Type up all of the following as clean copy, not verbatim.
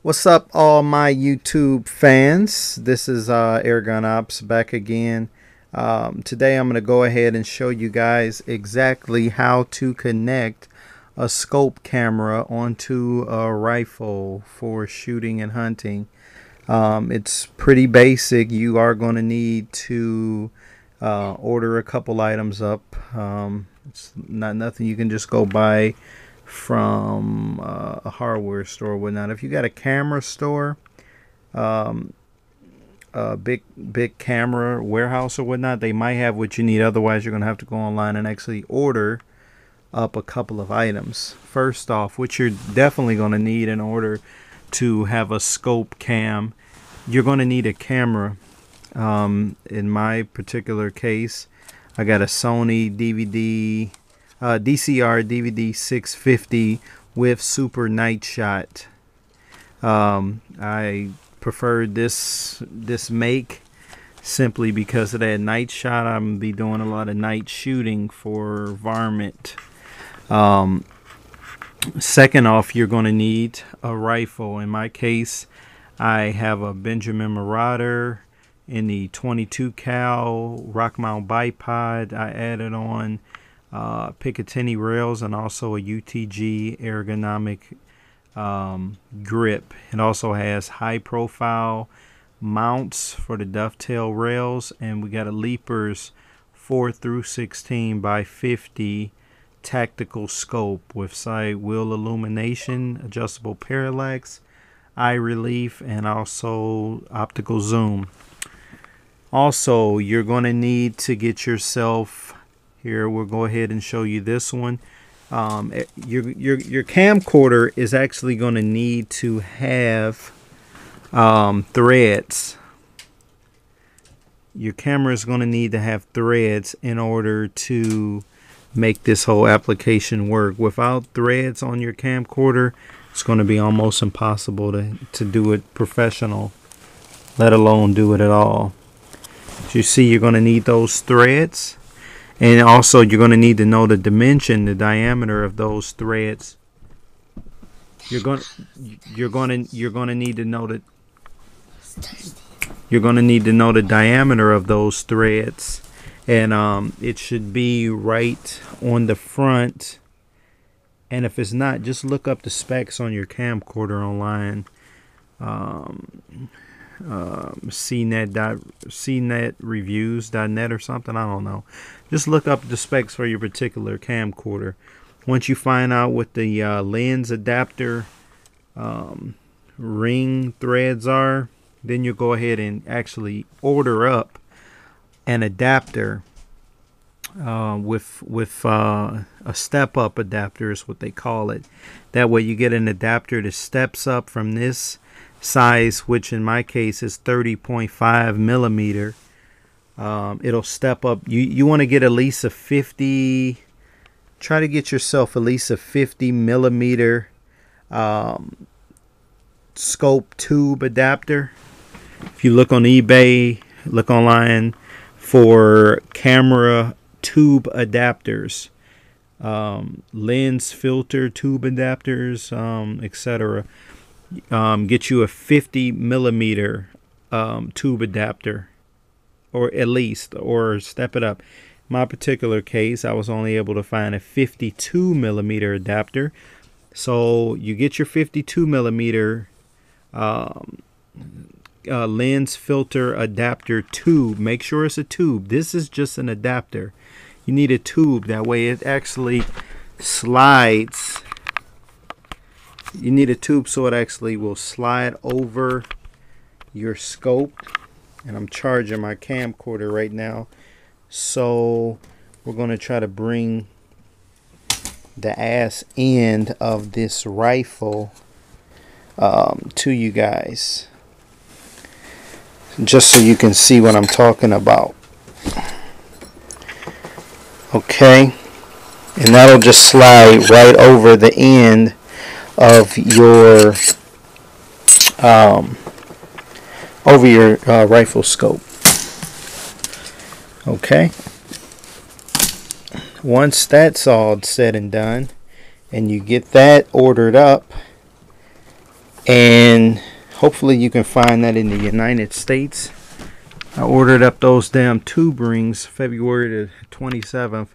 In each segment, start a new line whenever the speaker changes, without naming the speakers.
What's up, all my YouTube fans? This is Airgun Ops back again. Today I'm going to go ahead and show you guys exactly how to connect a scope camera onto a rifle for shooting and hunting. It's pretty basic. You are going to need to order a couple items up. It's not nothing you can just go buy from a hardware store or whatnot. If you got a camera store, a big camera warehouse or whatnot, they might have what you need. Otherwise, you're gonna have to go online and actually order up a couple of items. First off, what you're definitely gonna need in order to have a scope cam, you're gonna need a camera. In my particular case, I got a Sony DCR DVD 650 with Super Night Shot. I preferred this make simply because of that night shot. I'm gonna be doing a lot of night shooting for varmint. Second off, you're going to need a rifle. In my case, I have a Benjamin Marauder in the 22 cal rock mount bipod. I added on Picatinny rails and also a UTG ergonomic grip. It also has high profile mounts for the dovetail rails, and we got a Leapers 4 through 16 by 50 tactical scope with side wheel illumination, adjustable parallax, eye relief, and also optical zoom. Also, you're going to need to get yourself, here we'll go ahead and show you this one. Your camcorder is actually going to need to have threads. Your camera is going to need to have threads in order to make this whole application work. Without threads on your camcorder, it's going to be almost impossible to do it professional, let alone do it at all. As you see, you're going to need those threads. And also, you're going to need to know the dimension, the diameter of those threads. You're going to need to know that you're going to need to know the diameter of those threads, and it should be right on the front. And if it's not, just look up the specs on your camcorder online. CNETreviews.net or something, I don't know. Just look up the specs for your particular camcorder. Once you find out what the lens adapter ring threads are, then you go ahead and actually order up an adapter with a step-up adapter is what they call it. That way you get an adapter that steps up from this size, which in my case is 30.5 millimeter. It'll step up. You want to get at least a 50, try to get yourself at least a 50 millimeter scope tube adapter. If you look on eBay, look online for camera tube adapters, lens filter tube adapters, etc. Get you a 50 millimeter tube adapter, or at least, or step it up. In my particular case, I was only able to find a 52 millimeter adapter. So you get your 52 millimeter lens filter adapter tube. Make sure it's a tube. This is just an adapter. You need a tube, that way it actually slides. You need a tube so it actually will slide over your scope. And I'm charging my camcorder right now, so we're going to try to bring the ass end of this rifle to you guys, just so you can see what I'm talking about. Okay, and that'll just slide right over the end of your rifle scope. Okay, once that's all said and done, and you get that ordered up, and Hopefully you can find that in the United States. I ordered up those damn tube rings February the 27th.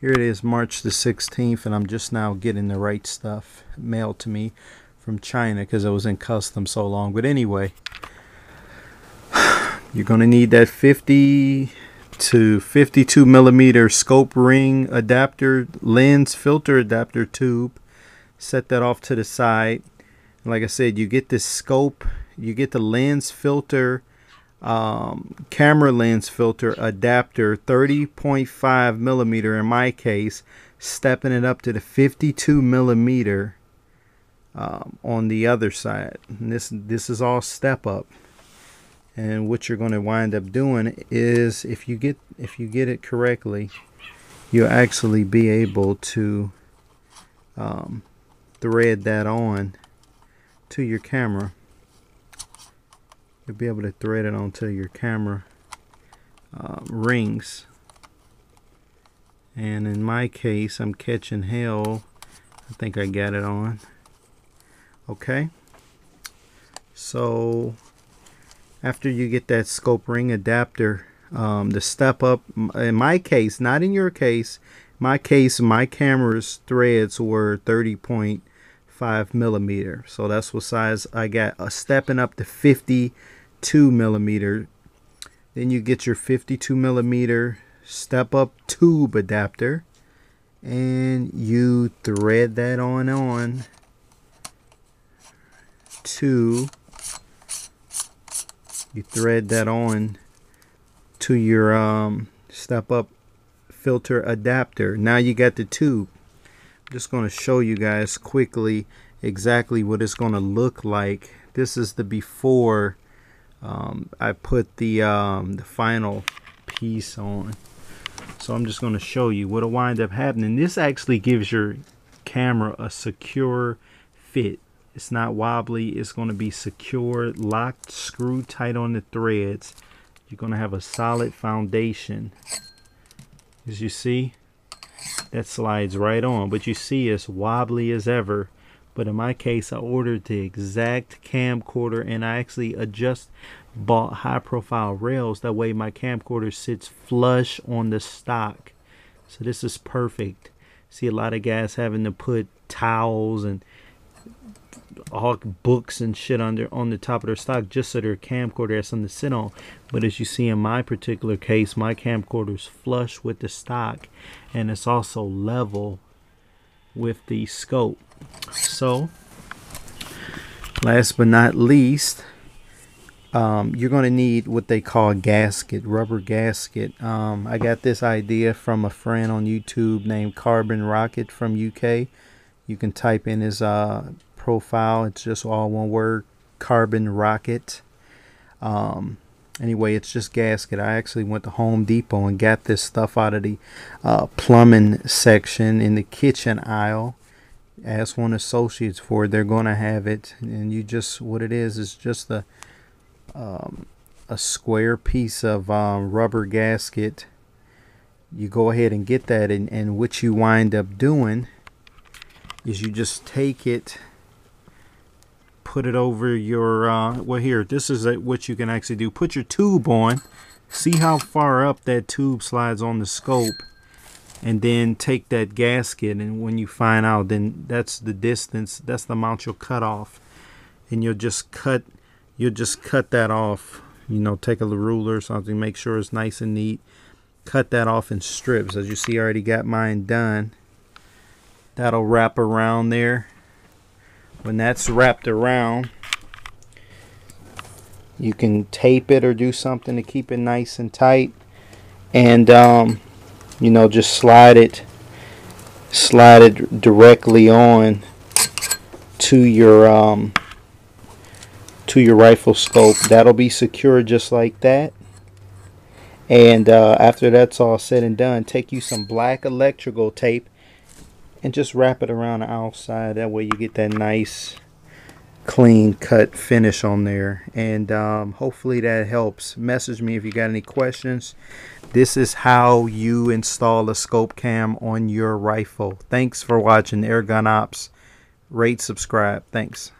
Here it is, March the 16th, and I'm just now getting the right stuff mailed to me from China because it was in customs so long. But anyway, you're going to need that 50 to 52 millimeter scope ring adapter, lens filter adapter tube. Set that off to the side. Like I said, you get this scope, you get the lens filter, camera lens filter adapter, 30.5 millimeter in my case, stepping it up to the 52 millimeter on the other side. And this is all step up. And what you're going to wind up doing is, if you get it correctly, you'll actually be able to thread that on to your camera. You'll be able to thread it onto your camera rings. And in my case, I'm catching hell. I think I got it on. Okay. So after you get that scope ring adapter, the step up, in my case, not in your case, my camera's threads were 30.5 millimeter. So that's what size I got. Stepping up to 52 millimeter. Then you get your 52 millimeter step up tube adapter, and you thread that on to your step up filter adapter. Now you got the tube. I'm just going to show you guys quickly exactly what it's going to look like. This is the before I put the final piece on. So I'm just going to show you what'll wind up happening. This actually gives your camera a secure fit. It's not wobbly. It's going to be secure, locked, screwed tight on the threads. You're going to have a solid foundation. As you see, that slides right on. But you see it's wobbly as ever. But in my case, I ordered the exact camcorder, and I actually bought high profile rails. That way my camcorder sits flush on the stock. So this is perfect. See a lot of guys having to put towels and all books and shit on the top of their stock just so their camcorder has something to sit on. But as you see in my particular case, my camcorder is flush with the stock, and it's also level with the scope. So last but not least, you're going to need what they call a gasket, rubber gasket. I got this idea from a friend on YouTube named Carbon Rocket from UK. You can type in his profile. It's just all one word, Carbon Rocket. Anyway, it's just gasket. I actually went to Home Depot and got this stuff out of the plumbing section in the kitchen aisle. Ask one associates for it. They're going to have it. And you just, what it is just a square piece of rubber gasket. You go ahead and get that, and what you wind up doing is you just take it, put it over your well, here, this is what you can actually do. Put your tube on, see how far up that tube slides on the scope, and then take that gasket, and when you find out, then that's the distance, that's the amount you'll cut off, and you'll just cut that off. You know, take a ruler or something, make sure it's nice and neat, cut that off in strips. As you see, I already got mine done. That'll wrap around there. When that's wrapped around, you can tape it or do something to keep it nice and tight, and you know, just slide it directly on to your rifle scope. That'll be secure just like that. And after that's all said and done, take you some black electrical tape and just wrap it around the outside. That way you get that nice clean cut finish on there. And hopefully that helps. Message me if you got any questions. This is how you install a scope cam on your rifle. Thanks for watching Airgun Ops. Rate, subscribe. Thanks.